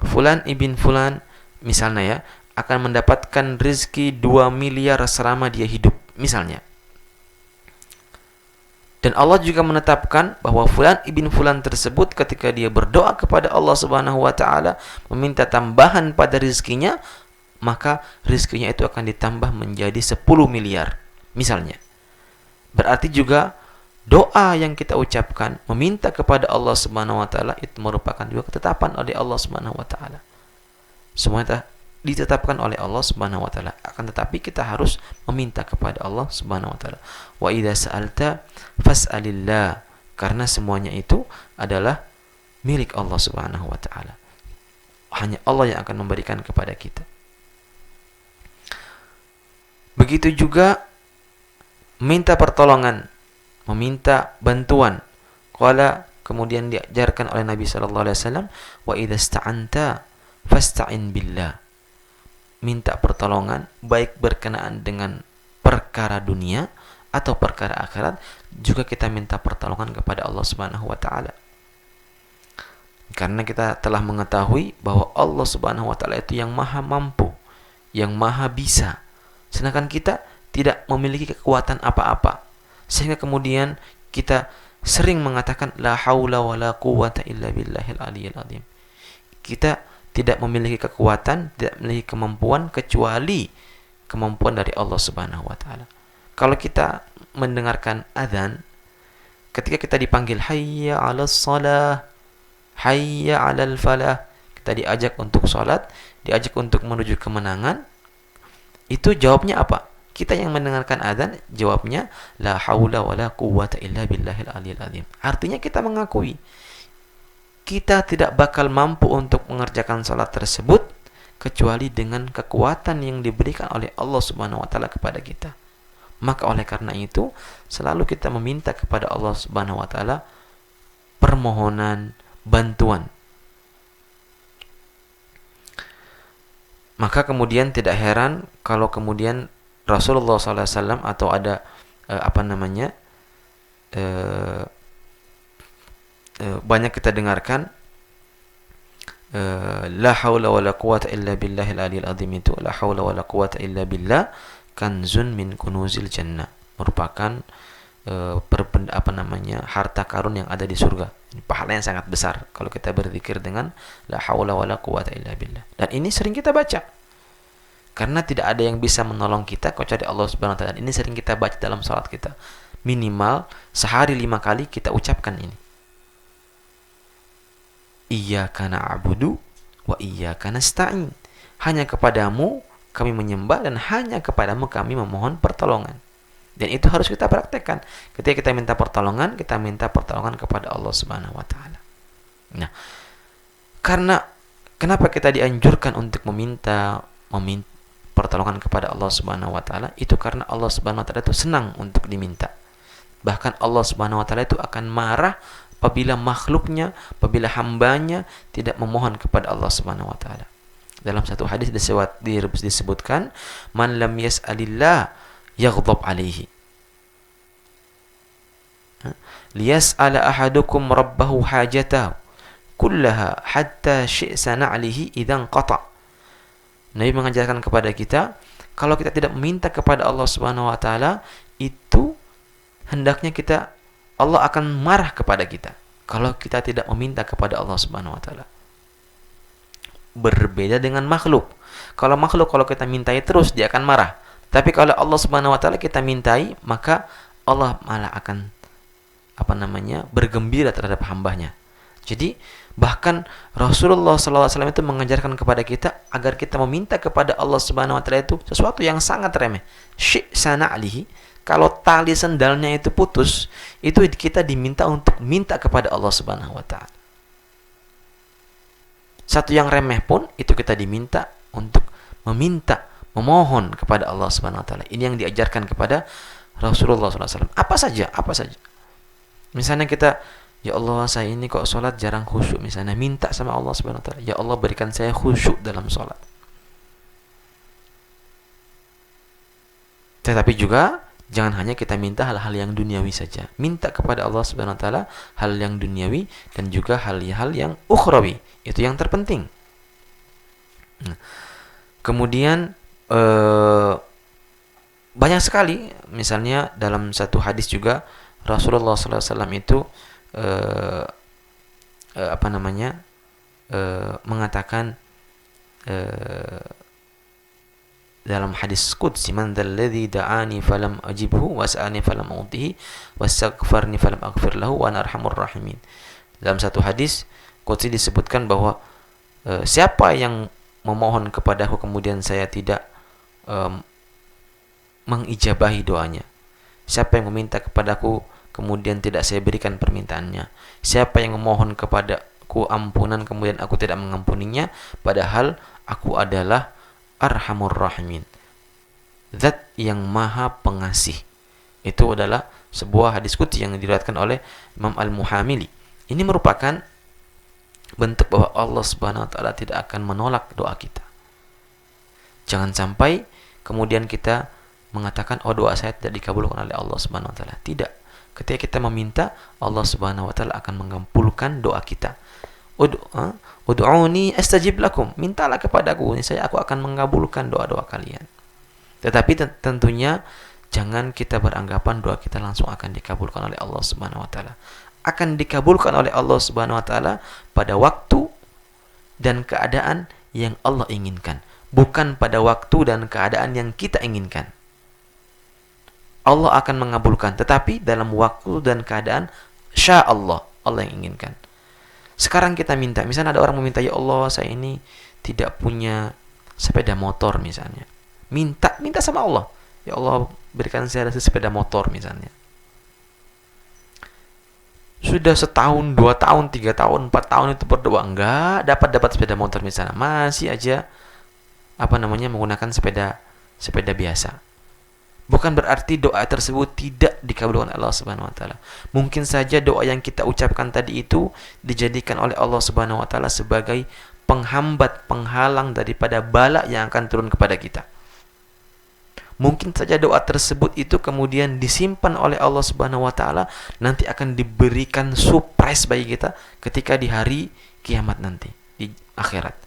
fulan ibn fulan misalnya ya akan mendapatkan rezeki 2 miliar selama dia hidup misalnya. Dan Allah juga menetapkan bahwa fulan ibn fulan tersebut ketika dia berdoa kepada Allah Subhanahu wa taala meminta tambahan pada rezekinya, maka rezekinya itu akan ditambah menjadi 10 miliar misalnya. Berarti juga doa yang kita ucapkan meminta kepada Allah Subhanahu wa taala itu merupakan juga ketetapan oleh Allah Subhanahu wa taala. Semuanya ditetapkan oleh Allah Subhanahu wa taala. Akan tetapi kita harus meminta kepada Allah Subhanahu wa taala. Wa idza sa'alta fas'alillah, karena semuanya itu adalah milik Allah Subhanahu wa taala. Hanya Allah yang akan memberikan kepada kita. Begitu juga minta pertolongan, meminta bantuan. Qala, kemudian diajarkan oleh Nabi sallallahu alaihi wasallam, wa idza sta'anta fasta'in billah. Minta pertolongan baik berkenaan dengan perkara dunia atau perkara akhirat, juga kita minta pertolongan kepada Allah Subhanahu wa taala. Karena kita telah mengetahui bahwa Allah Subhanahu wa taala itu yang maha mampu, yang maha bisa. Sedangkan kita tidak memiliki kekuatan apa-apa, sehingga kemudian kita sering mengatakan la haula wala quwwata illa billahil aliyyil azim. Kita tidak memiliki kekuatan, tidak memiliki kemampuan kecuali kemampuan dari Allah Subhanahu wa taala. Kalau kita mendengarkan azan, ketika kita dipanggil hayya 'alas shalah, hayya 'alal falah, kita diajak untuk salat, diajak untuk menuju kemenangan, itu jawabnya apa? Kita yang mendengarkan azan jawabnya la haula wala quwwata illa billahil aliyyil azim. Artinya kita mengakui kita tidak bakal mampu untuk mengerjakan salat tersebut kecuali dengan kekuatan yang diberikan oleh Allah Subhanahu wa taala kepada kita. Maka oleh karena itu selalu kita meminta kepada Allah Subhanahu wa taala permohonan bantuan. Maka kemudian tidak heran kalau kemudian Rasulullah SAW atau ada banyak kita dengarkan la haula wala quwata illa billahil aliyil azim, itu la haula wala quwata illa billah kanzun min kunuzil jannah, merupakan harta karun yang ada di surga. Pahala yang sangat besar kalau kita berzikir dengan la haula wala quwata illa billah. Dan ini sering kita baca karena tidak ada yang bisa menolong kita kecuali Allah Subhanahu wa taala. Ini sering kita baca dalam salat kita. Minimal sehari 5 kali kita ucapkan ini. Iyyaka na'budu wa iyyaka nasta'in. Hanya kepadamu kami menyembah dan hanya kepadamu kami memohon pertolongan. Dan itu harus kita praktekkan. Ketika kita minta pertolongan kepada Allah Subhanahu wa taala. Nah, karena kenapa kita dianjurkan untuk meminta pertolongan kepada Allah Subhanahu wa taala? Itu karena Allah Subhanahu wa taala itu senang untuk diminta. Bahkan Allah Subhanahu wa taala itu akan marah apabila makhluknya, apabila hambanya tidak memohon kepada Allah Subhanahu wa taala. Dalam satu hadis disebutkan, man lam yas'alillah yaghdab alaihi. Liyas'ala ahadukum rabbahu hajatahu kullaha hatta syi'sa na'lihi idzan qata. Nabi mengajarkan kepada kita, kalau kita tidak meminta kepada Allah Subhanahu wa taala, itu hendaknya Allah akan marah kepada kita kalau kita tidak meminta kepada Allah Subhanahu wa taala. Berbeda dengan makhluk. Kalau kita mintai terus, dia akan marah. Tapi kalau Allah Subhanahu wa taala kita mintai, maka Allah malah akan bergembira terhadap hambanya. Jadi bahkan Rasulullah SAW itu mengajarkan kepada kita agar kita meminta kepada Allah Subhanahu wa taala itu sesuatu yang sangat remeh. Syi'sana alihi, kalau tali sendalnya itu putus, itu kita diminta untuk minta kepada Allah Subhanahu wa taala. Satu yang remeh pun itu kita diminta untuk memohon kepada Allah Subhanahu wa taala. Ini yang diajarkan kepada Rasulullah SAW. Apa saja. Misalnya kita, ya Allah, saya ini kok sholat jarang khusyuk, misalnya minta sama Allah Subhanahu wa taala, ya Allah berikan saya khusyuk dalam sholat. Tetapi juga jangan hanya kita minta hal-hal yang duniawi saja. Minta kepada Allah Subhanahu wa taala hal yang duniawi dan juga hal-hal yang ukhrawi. Itu yang terpenting. Kemudian banyak sekali, misalnya dalam satu hadis juga Rasulullah SAW itu mengatakan dalam hadis qudsi, man dzalladzi da'ani falam ajibhu was'ani falam utihi wastaghfarni falam aghfir lahu wa ana arhamur rahimin. Dalam satu hadis qudsi disebutkan bahwa siapa yang memohon kepadaku kemudian saya tidak mengijabahi doanya, siapa yang meminta kepadaku kemudian tidak saya berikan permintaannya, siapa yang memohon kepadaku ampunan kemudian aku tidak mengampuninya, padahal aku adalah Arhamur Rahimin, Zat yang Maha Pengasih. Itu adalah sebuah hadis qudsi yang diriwayatkan oleh Imam Al-Muhamili. Ini merupakan bentuk bahwa Allah Subhanahu wa taala tidak akan menolak doa kita. Jangan sampai kemudian kita mengatakan, oh doa saya tidak dikabulkan oleh Allah Subhanahu wa taala. Tidak. Ketika kita meminta, Allah Subhanahu wa taala akan mengabulkan doa kita. Ud'uni astajib lakum. Mintalah kepadaku, niscaya aku akan mengabulkan doa-doa kalian. Tetapi tentunya jangan kita beranggapan doa kita langsung akan dikabulkan oleh Allah Subhanahu wa taala. Akan dikabulkan oleh Allah Subhanahu wa taala pada waktu dan keadaan yang Allah inginkan, bukan pada waktu dan keadaan yang kita inginkan. Allah akan mengabulkan, tetapi dalam waktu dan keadaan sya Allah yang inginkan. Sekarang kita minta, misalnya ada orang meminta, ya Allah saya ini tidak punya sepeda motor misalnya. Minta sama Allah, ya Allah berikan saya sepeda motor misalnya. Sudah setahun, 2 tahun, 3 tahun, 4 tahun itu berdoa, enggak dapat sepeda motor misalnya, masih aja menggunakan sepeda biasa. Bukan berarti doa tersebut tidak dikabulkan Allah Subhanahu wa taala. Mungkin saja doa yang kita ucapkan tadi itu dijadikan oleh Allah Subhanahu wa taala sebagai penghambat, penghalang daripada bala yang akan turun kepada kita. Mungkin saja doa tersebut itu kemudian disimpan oleh Allah Subhanahu wa taala, nanti akan diberikan surprise bagi kita ketika di hari kiamat nanti, di akhirat.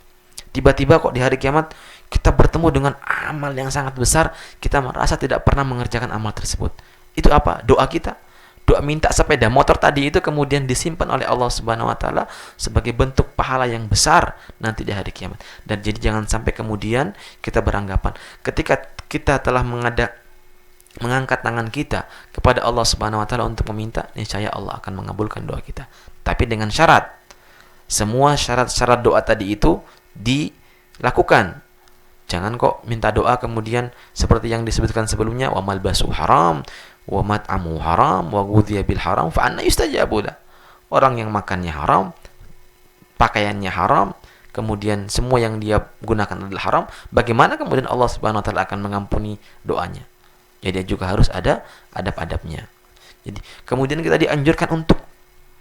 Tiba-tiba kok di hari kiamat kita bertemu dengan amal yang sangat besar, kita merasa tidak pernah mengerjakan amal tersebut. Itu apa? Doa kita. Doa minta sepeda motor tadi itu kemudian disimpan oleh Allah Subhanahu wa taala sebagai bentuk pahala yang besar nanti di hari kiamat. Dan jadi jangan sampai kemudian kita beranggapan ketika kita telah mengangkat tangan kita kepada Allah Subhanahu wa taala untuk meminta, niscaya Allah akan mengabulkan doa kita. Tapi dengan syarat. Semua syarat-syarat doa tadi itu dilakukan. Jangan kok minta doa kemudian seperti yang disebutkan sebelumnya, wa malbasu haram, wa mat'amu haram, wa ghudhiya bil haram, fa anna yustajabu lah. Orang yang makannya haram, pakaiannya haram, kemudian semua yang dia gunakan adalah haram, bagaimana kemudian Allah Subhanahu wa taala akan mengampuni doanya? Jadi juga harus ada adab-adabnya. Jadi kemudian kita dianjurkan untuk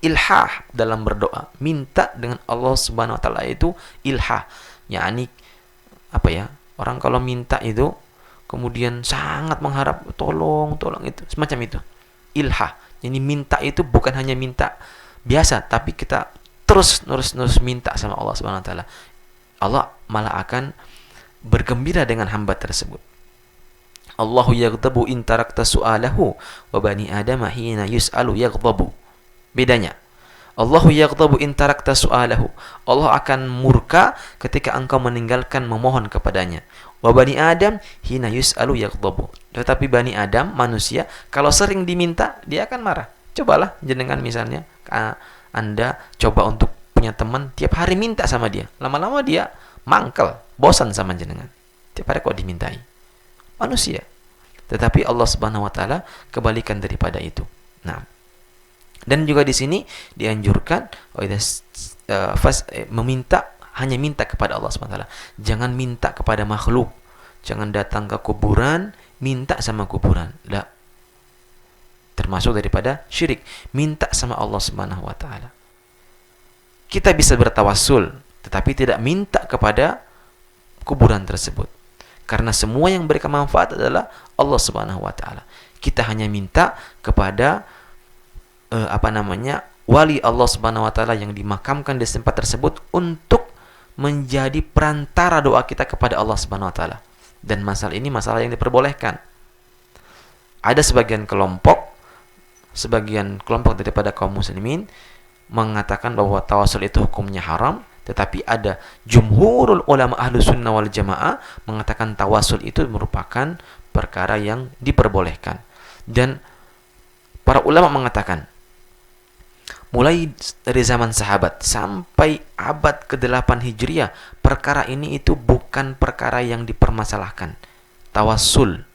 ilhah dalam berdoa, minta dengan Allah Subhanahu wa taala itu ilhah, yakni apa ya? Orang kalau minta itu kemudian sangat mengharap tolong itu semacam itu. Ilha. Jadi minta itu bukan hanya minta biasa, tapi kita terus minta sama Allah Subhanahu wa taala. Allah malah akan bergembira dengan hamba tersebut. Allahu yaghdabu in tarakta su'alahu wa bani adama hina yus'alu yaghdabu. Bedanya. Allahu yaghdabu in tarakta su'alahu. Allah akan murka ketika engkau meninggalkan memohon kepadanya. Wa bani Adam hina yus'alu yaghdabu. Tetapi bani Adam, manusia, kalau sering diminta, dia akan marah. Cobalah jenengan misalnya, Anda coba untuk punya teman, tiap hari minta sama dia. Lama-lama dia mangkel, bosan sama jenengan. Tiap hari kok dimintai. Manusia. Tetapi Allah Subhanahu wa taala kebalikan daripada itu. Nah, dan juga di sini dianjurkan meminta, hanya minta kepada Allah Subhanahu wa taala. Jangan minta kepada makhluk. Jangan datang ke kuburan minta sama kuburan. La. Termasuk daripada syirik. Minta sama Allah Subhanahu wa taala. Kita bisa bertawassul, tetapi tidak minta kepada kuburan tersebut. Karena semua yang memberikan manfaat adalah Allah Subhanahu wa taala. Kita hanya minta kepada wali Allah Subhanahu wa taala yang dimakamkan di tempat tersebut untuk menjadi perantara doa kita kepada Allah Subhanahu wa taala. Dan masalah ini masalah yang diperbolehkan. Ada sebagian kelompok daripada kaum muslimin mengatakan bahwa tawasul itu hukumnya haram, tetapi ada jumhurul ulama ahlu sunnah wal jamaah mengatakan tawasul itu merupakan perkara yang diperbolehkan. Dan para ulama mengatakan mulai dari zaman sahabat sampai abad ke-8 Hijriah, perkara ini itu bukan perkara yang dipermasalahkan. Tawasul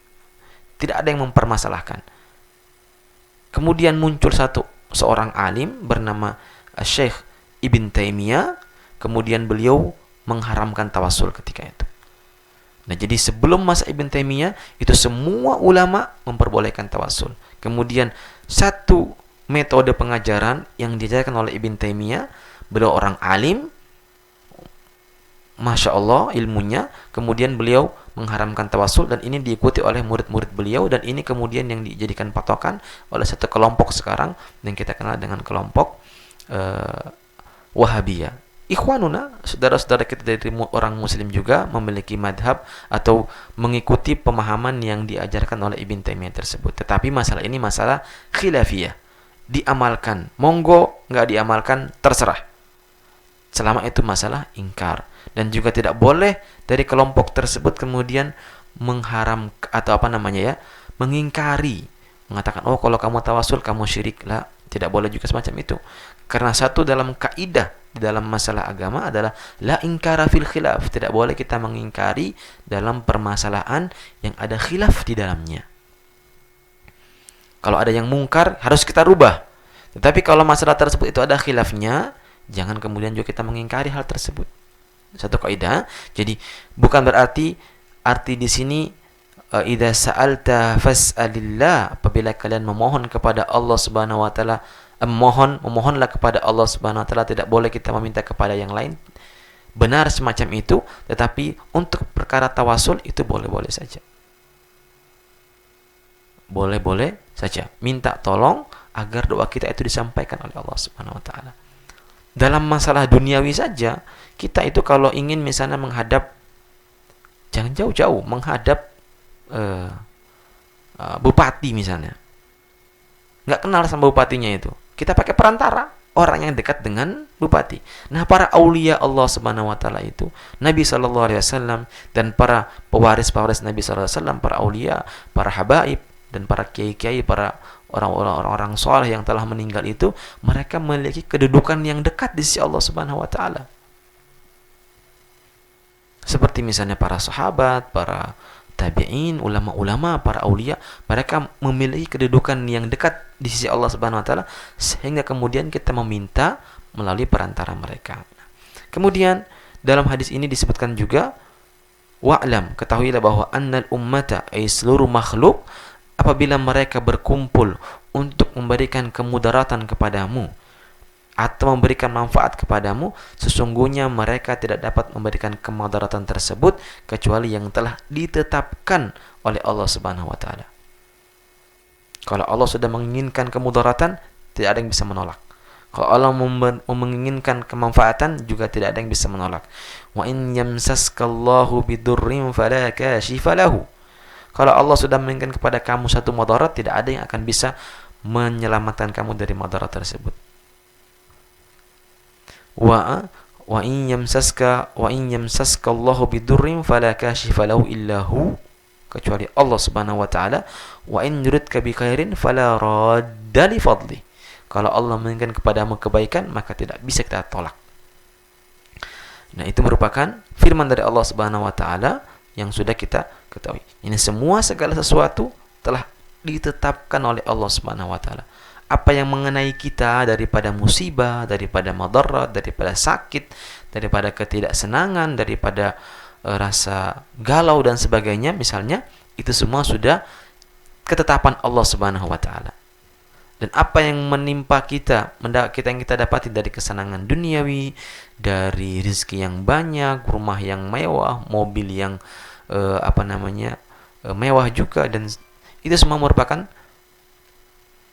tidak ada yang mempermasalahkan. Kemudian muncul seorang alim bernama Syekh Ibn Taimiyah, kemudian beliau mengharamkan tawasul ketika itu. Nah, jadi sebelum masa Ibn Taimiyah itu semua ulama memperbolehkan tawasul. Kemudian satu metode pengajaran yang diajarkan oleh Ibn Taimiyah, beliau orang alim, Masya Allah ilmunya, kemudian beliau mengharamkan tawasul, dan ini diikuti oleh murid-murid beliau, dan ini kemudian yang dijadikan patokan oleh satu kelompok sekarang yang kita kenal dengan kelompok Wahabiyah. Ikhwanuna, saudara-saudara kita dari orang muslim juga memiliki madhab atau mengikuti pemahaman yang diajarkan oleh Ibn Taimiyah tersebut. Tetapi masalah ini masalah khilafiyah. Diamalkan, monggo, nggak diamalkan, terserah. Selama itu masalah ingkar. Dan juga tidak boleh dari kelompok tersebut kemudian mengharam atau mengingkari, mengatakan, oh kalau kamu tawasul kamu syirik. Lah, tidak boleh juga semacam itu. Karena satu dalam kaidah di dalam masalah agama adalah la ingkara fil khilaf. Tidak boleh kita mengingkari dalam permasalahan yang ada khilaf di dalamnya. Kalau ada yang mungkar harus kita rubah. Tetapi kalau masalah tersebut itu ada khilafnya, jangan kemudian juga kita mengingkari hal tersebut. Satu kaidah. Jadi bukan berarti di sini idza sa'alta fas'alillah, apabila kalian memohon kepada Allah Subhanahu wa taala, memohonlah kepada Allah Subhanahu wa taala, tidak boleh kita meminta kepada yang lain. Benar semacam itu, tetapi untuk perkara tawasul itu boleh-boleh saja. Boleh-boleh saja minta tolong agar doa kita itu disampaikan oleh Allah Subhanahu wa taala. Dalam masalah duniawi saja, kita itu kalau ingin misalnya menghadap, jangan jauh-jauh, menghadap bupati misalnya, nggak kenal sama bupatinya itu, kita pakai perantara, orang yang dekat dengan bupati. Nah, para aulia Allah Subhanahu wa taala itu, Nabi sallallahu alaihi wasallam dan para pewaris Nabi sallallahu alaihi wasallam, para aulia, para habaib dan para kiai-kiai, para orang-orang soleh yang telah meninggal itu, mereka memiliki kedudukan yang dekat di sisi Allah Subhanahu wa taala. Seperti misalnya para sahabat, para tabi'in, ulama-ulama, para aulia, mereka memiliki kedudukan yang dekat di sisi Allah Subhanahu wa taala, sehingga kemudian kita meminta melalui perantara mereka. Kemudian dalam hadis ini disebutkan juga, wa'lam, ketahuilah bahwa annal ummata, ay seluruh makhluk, apabila mereka berkumpul untuk memberikan kemudaratan kepadamu, atau memberikan manfaat kepadamu, sesungguhnya mereka tidak dapat memberikan kemadaratan tersebut kecuali yang telah ditetapkan oleh Allah Subhanahu wa taala. Kalau Allah sudah menginginkan kemudaratan, tidak ada yang bisa menolak. Kalau Allah menginginkan kemanfaatan, juga tidak ada yang bisa menolak. Wa in yamsaskallahu bidurrin fala kashifa lahu. Kalau Allah sudah menginginkan kepada kamu satu mudarat, tidak ada yang akan bisa menyelamatkan kamu dari mudarat tersebut. Wa in yamsaskallahu bidurrin fala kashifa lahu illa hu, kecuali Allah Subhanahu wa taala. Wa in yuridka bi khairin fala radda li fadli. Kalau Allah menginginkan kepadamu kebaikan, maka tidak bisa kita tolak. Nah, itu merupakan firman dari Allah Subhanahu wa taala yang sudah kita ketahui. Ini semua segala sesuatu telah ditetapkan oleh Allah Subhanahu wa taala. Apa yang mengenai kita daripada musibah, daripada madarat, daripada sakit, daripada ketidaksenangan, daripada rasa galau dan sebagainya misalnya, itu semua sudah ketetapan Allah Subhanahu wa taala. Dan apa yang menimpa kita yang kita dapati dari kesenangan duniawi, dari rezeki yang banyak, rumah yang mewah, mobil yang mewah juga, dan itu semua merupakan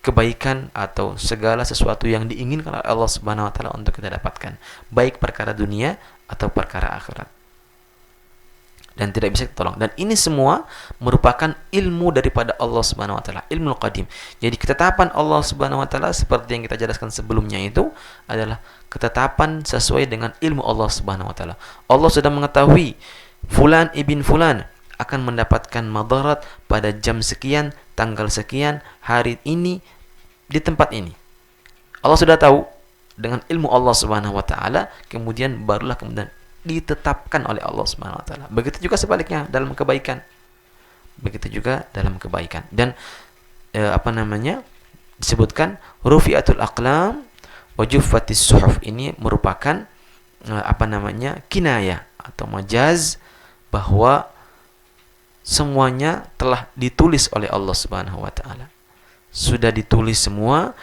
kebaikan atau segala sesuatu yang diinginkan oleh Allah Subhanahu wa taala untuk kita dapatkan, baik perkara dunia atau perkara akhirat. Dan tidak bisa ditolong. Dan ini semua merupakan ilmu daripada Allah Subhanahu wa taala, ilmu qadim. Jadi ketetapan Allah Subhanahu wa taala seperti yang kita jelaskan sebelumnya itu adalah ketetapan sesuai dengan ilmu Allah Subhanahu wa taala. Allah sudah mengetahui fulan ibn fulan akan mendapatkan madarat pada jam sekian, tanggal sekian, hari ini, di tempat ini. Allah sudah tahu dengan ilmu Allah Subhanahu wa taala, kemudian barulah ditetapkan oleh Allah Subhanahu wa taala. Begitu juga sebaliknya dalam kebaikan. Begitu juga dalam kebaikan. Dan disebutkan rufi'atul aqlam wa juffatis suhuf. Ini merupakan kinayah atau majaz bahwa semuanya telah ditulis oleh Allah Subhanahu wa taala. Sudah ditulis semua,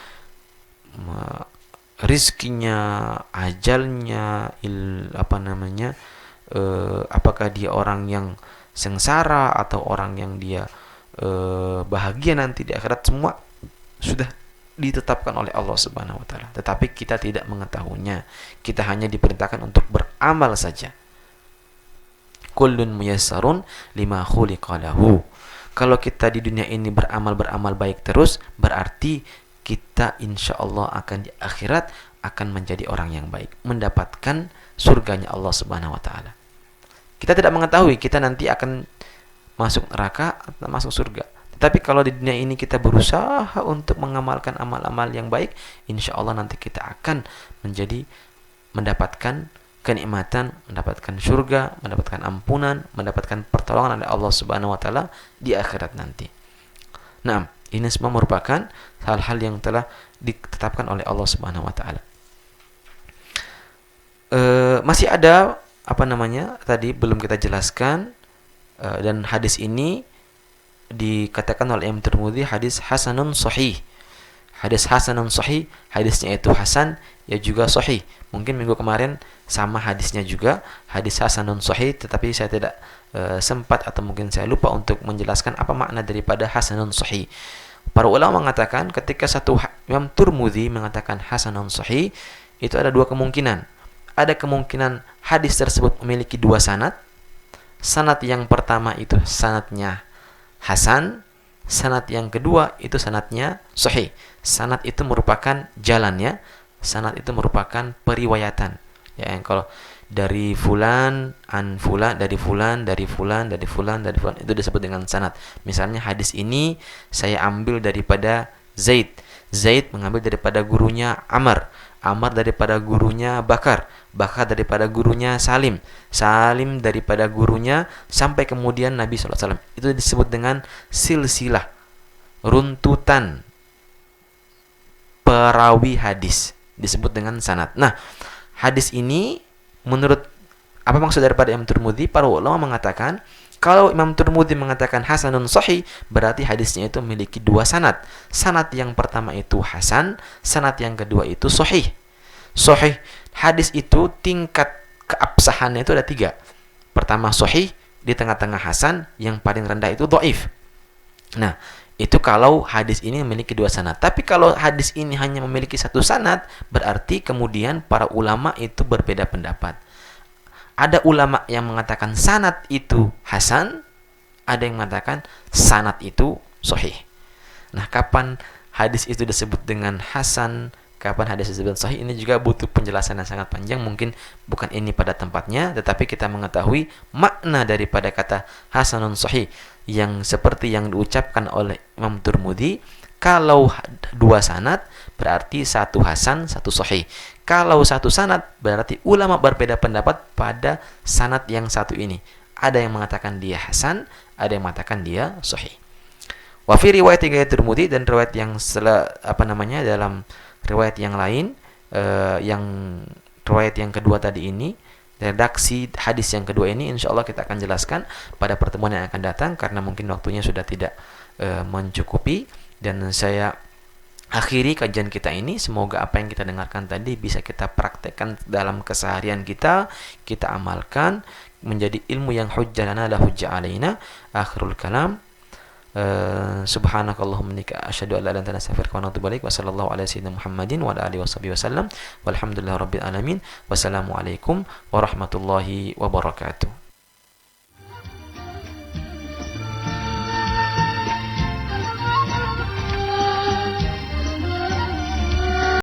rizkinya, ajalnya, apakah dia orang yang sengsara atau orang yang dia bahagia nanti di akhirat, semua sudah ditetapkan oleh Allah Subhanahu wa taala. Tetapi kita tidak mengetahuinya. Kita hanya diperintahkan untuk beramal saja. Kullun muyassarun lima khuliqa lahu. Kalau kita di dunia ini beramal baik terus, berarti kita insya Allah akan di akhirat akan menjadi orang yang baik, mendapatkan surganya Allah Subhanahu wa taala. Kita tidak mengetahui kita nanti akan masuk neraka atau masuk surga. Tetapi kalau di dunia ini kita berusaha untuk mengamalkan amal-amal yang baik, insya Allah nanti kita akan mendapatkan kenikmatan, mendapatkan surga, mendapatkan ampunan, mendapatkan pertolongan oleh Allah Subhanahu wa taala di akhirat nanti. Nah, ini semua merupakan hal-hal yang telah ditetapkan oleh Allah Subhanahu wa taala. Masih ada tadi belum kita jelaskan, dan hadis ini dikatakan oleh Imam Tirmidzi hadis hasanun sahih. Hadis hasanun sahih, hadisnya itu hasan, ya juga sahih. Mungkin minggu kemarin sama hadisnya juga, hadis hasanun sahih, tetapi saya tidak sempat atau mungkin saya lupa untuk menjelaskan apa makna daripada hasanun sahih. Para ulama mengatakan ketika Imam Tirmidzi mengatakan hasanun sahih, itu ada dua kemungkinan. Ada kemungkinan hadis tersebut memiliki dua sanad. Sanad yang pertama itu sanadnya hasan, sanad yang kedua itu sanadnya sahih. Sanad itu merupakan jalannya, sanad itu merupakan periwayatan. Ya, kalau dari fulan an fulan, dari fulan, dari fulan, dari fulan, dari fulan, itu disebut dengan sanad. Misalnya hadis ini saya ambil daripada Zaid. Zaid mengambil daripada gurunya Amr. Amr daripada gurunya Bakar. Bakar daripada gurunya Salim. Salim daripada gurunya sampai kemudian Nabi SAW. Itu disebut dengan silsilah, runtutan perawi hadis, disebut dengan sanad. Nah, hadis ini menurut apa maksud daripada Imam Tirmidzi? Para ulama mengatakan kalau Imam Tirmidzi mengatakan hasanun sahih, berarti hadisnya itu memiliki dua sanad. Sanad yang pertama itu hasan, sanad yang kedua itu sahih. Sahih, hadis itu tingkat keabsahannya itu ada 3. Pertama sahih, di tengah-tengah hasan, yang paling rendah itu dhaif. Nah, itu kalau hadis ini memiliki 2 sanad. Tapi kalau hadis ini hanya memiliki 1 sanad, berarti kemudian para ulama itu berbeda pendapat. Ada ulama yang mengatakan sanad itu hasan, ada yang mengatakan sanad itu sahih. Nah, kapan hadis itu disebut dengan hasan, kapan hadis disebut sahih, ini juga butuh penjelasan yang sangat panjang. Mungkin bukan ini pada tempatnya, tetapi kita mengetahui makna daripada kata hasanun sahih yang seperti yang diucapkan oleh Imam Tirmidzi. Kalau 2 sanad berarti 1 hasan, 1 sahih. Kalau 1 sanad berarti ulama berbeda pendapat pada sanad yang 1 ini. Ada yang mengatakan dia hasan, ada yang mengatakan dia sahih. Wa fi riwayat Tirmidzi, dan riwayat yang dalam riwayat yang lain, yang riwayat yang kedua tadi ini, redaksi hadis yang kedua ini insyaallah kita akan jelaskan pada pertemuan yang akan datang karena mungkin waktunya sudah tidak mencukupi. Dan saya akhiri kajian kita ini. Semoga apa yang kita dengarkan tadi bisa kita praktekkan dalam keseharian kita, kita amalkan menjadi ilmu yang hujjah lana la hujjah alaina. Akhirul kalam, subhanakallahumma asyhadu an la ilaha illa anta astaghfiruka wa atubu ilaik. Wa sallallahu ala sayyidina Muhammadin wa ala alihi washabihi wasallam. Walhamdulillahirabbil alamin. Wassalamualaikum warahmatullahi wabarakatuh.